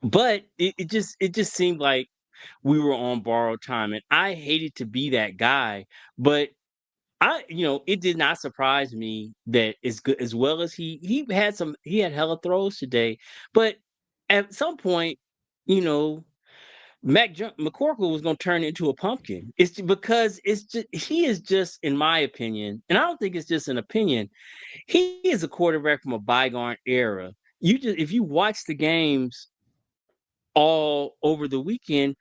But it just seemed like we were on borrowed time, and I hated to be that guy, but it did not surprise me that as good as well as he had hella throws today, but at some point, you know, McCorkle was going to turn into a pumpkin. Because he is just, in my opinion, and I don't think it's just an opinion. He is a quarterback from a bygone era. If you watch the games all over the weekend,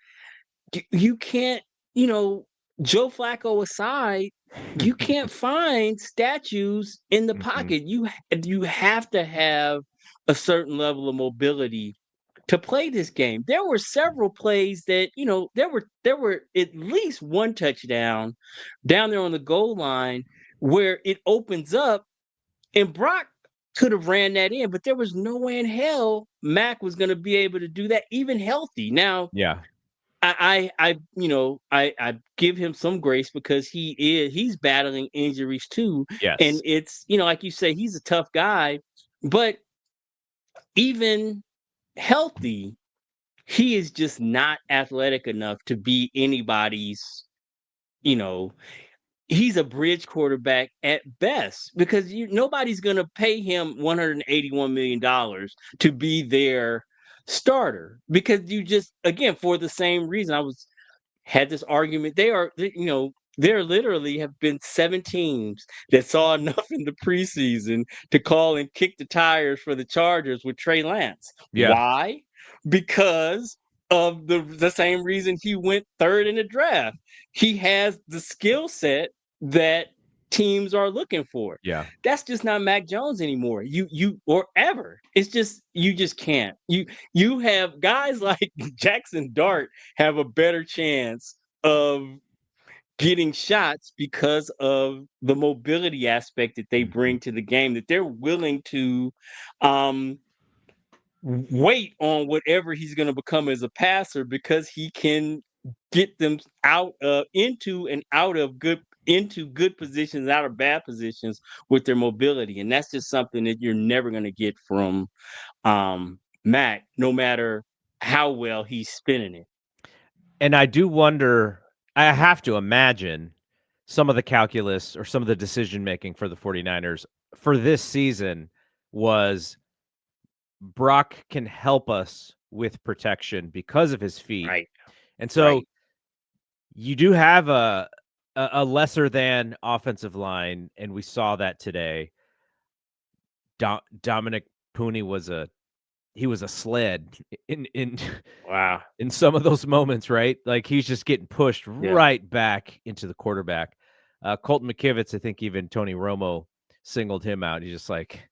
you can't, you know, Joe Flacco aside, you can't find statues in the Mhm. pocket. You have to have a certain level of mobility to play this game. There were several plays that, there were at least one touchdown down there on the goal line where it opens up and Brock could have ran that in, but there was no way in hell Mac was going to be able to do that even healthy. Now, Yeah. I give him some grace because he's battling injuries too, and Yes. it's like you say, he's a tough guy, but even healthy, he is just not athletic enough to be anybody's. You know, he's a bridge quarterback at best because nobody's going to pay him $181 million to be their starter because you just again for the same reason I was had this argument. There literally have been 7 teams that saw enough in the preseason to call and kick the tires for the Chargers with Trey Lance. Yeah. Why? Because of the same reason he went third in the draft. He has the skill set that teams are looking for. Yeah. That's just not Mac Jones anymore. You or ever. It's just you just can't. You have guys like Jackson Dart have a better chance of getting shots because of the mobility aspect that they Mhm. bring to the game, that they're willing to um, wait on whatever he's going to become as a passer because he can get them into and out of good positions, out of bad positions with their mobility, and that's just something that you're never going to get from Mac, no matter how well he's spinning it. And I do wonder, I have to imagine some of the calculus or some of the decision making for the 49ers for this season was Brock can help us with protection because of his feet. Right, And so right. you do have a lesser than offensive line, and we saw that today. Dominic Pooney was a sled in Wow. in some of those moments, right? Like he's just getting pushed Yeah. right back into the quarterback. Colton McKivitz, I think even Tony Romo singled him out. He's just like,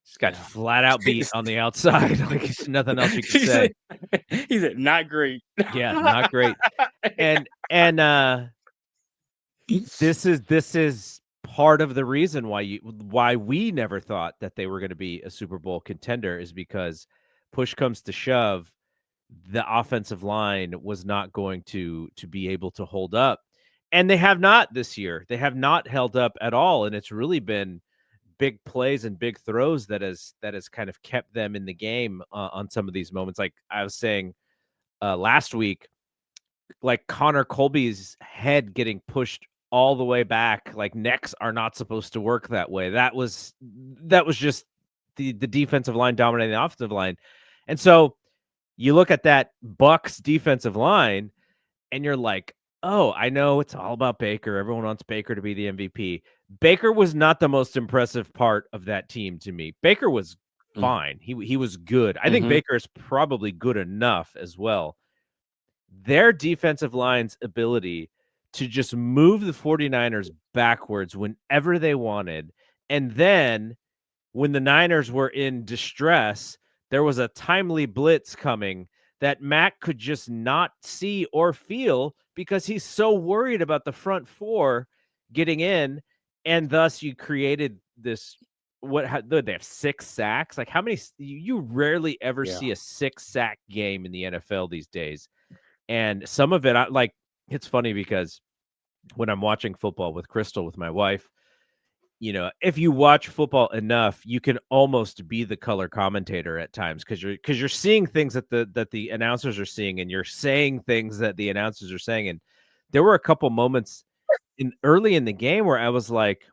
just got Yeah. flat out beat on the outside. Like there's nothing else you can he say. said, he said, not great. Yeah, not great. And this is part of the reason why we never thought that they were going to be a Super Bowl contender is because push comes to shove, the offensive line was not going to be able to hold up. And they have not this year. They have not held up at all. And it's really been big plays and big throws that has kind of kept them in the game on some of these moments. Like I was saying last week, like Connor Colby's head getting pushed all the way back. Like necks are not supposed to work that way. That was just the defensive line dominating the offensive line. And so you look at that Bucks defensive line and you're like, "Oh, I know it's all about Baker. Everyone wants Baker to be the MVP." Baker was not the most impressive part of that team to me. Baker was fine. He was good. I think Mm-hmm. Baker is probably good enough as well. Their defensive line's ability to just move the 49ers backwards whenever they wanted, and then when the Niners were in distress, there was a timely blitz coming that Mac could just not see or feel because he's so worried about the front four getting in, and thus you created this. They have 6 sacks? Like how many? You rarely ever Yeah. see a 6-sack game in the NFL these days, and some of it, it's funny because when I'm watching football with Crystal, with my wife, if you watch football enough, you can almost be the color commentator at times because you're seeing things that the announcers are seeing, and you're saying things that the announcers are saying. And there were a couple moments in early in the game where I was like,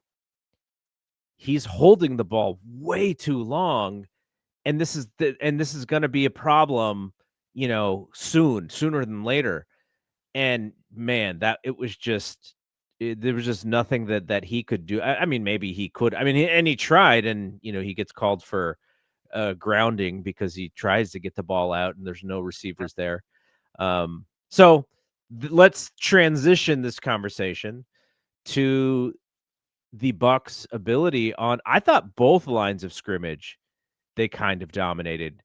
he's holding the ball way too long, and this is going to be a problem, sooner than later. And man, that it was just there was just nothing that he could do. I mean, maybe he could. I mean, and he tried, and he gets called for grounding because he tries to get the ball out, and there's no receivers there. So let's transition this conversation to the Bucks' ability on. I thought both lines of scrimmage they kind of dominated.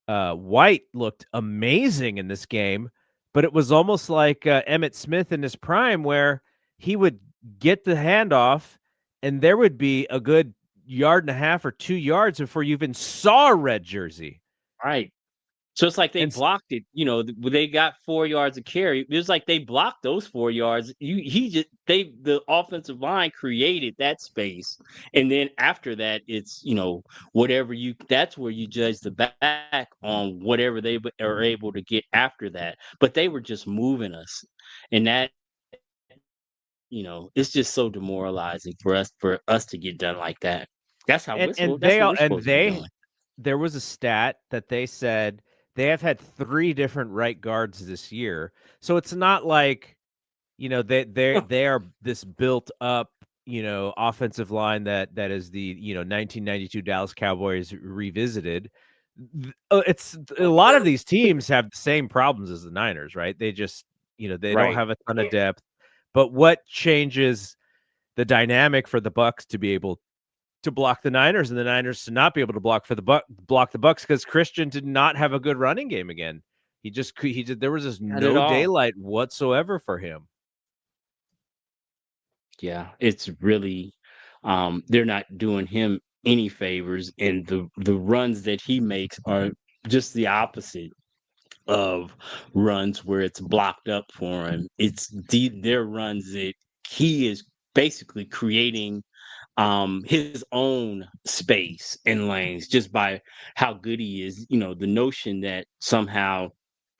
White looked amazing in this game, but it was almost like Emmett Smith in his prime, where he would get the handoff, and there would be a good yard and a half or 2 yards before you even saw a red jersey. Right. So it's like they And blocked it, when they got 4 yards of carry, it was like they blocked those 4 yards. The offensive line created that space, and then after that, it's, whatever you that's where you judge the back on whatever are able to get after that, but they were just moving us, and that, it's just so demoralizing for us to get done like that. and That's they what all we're and supposed to be they doing. there was a stat that they said they have had 3 different right guards this year. So it's not like, they are this built up, offensive line that is the, 1992 Dallas Cowboys revisited. It's a lot of these teams have the same problems as the Niners, right? They just, they don't Right. have a ton of depth. But what changes the dynamic for the Bucks to be able to block the Niners, and the Niners to not be able to block the Bucks, because Christian did not have a good running game again. He did there was just Not at no all. daylight whatsoever for him. Yeah, it's really, they're not doing him any favors, and the runs that he makes are just the opposite of runs where it's blocked up for him. Their runs that he is basically creating his own space and lanes just by how good he is. The notion that somehow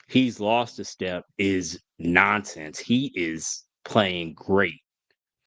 he's lost a step is nonsense. He is playing great.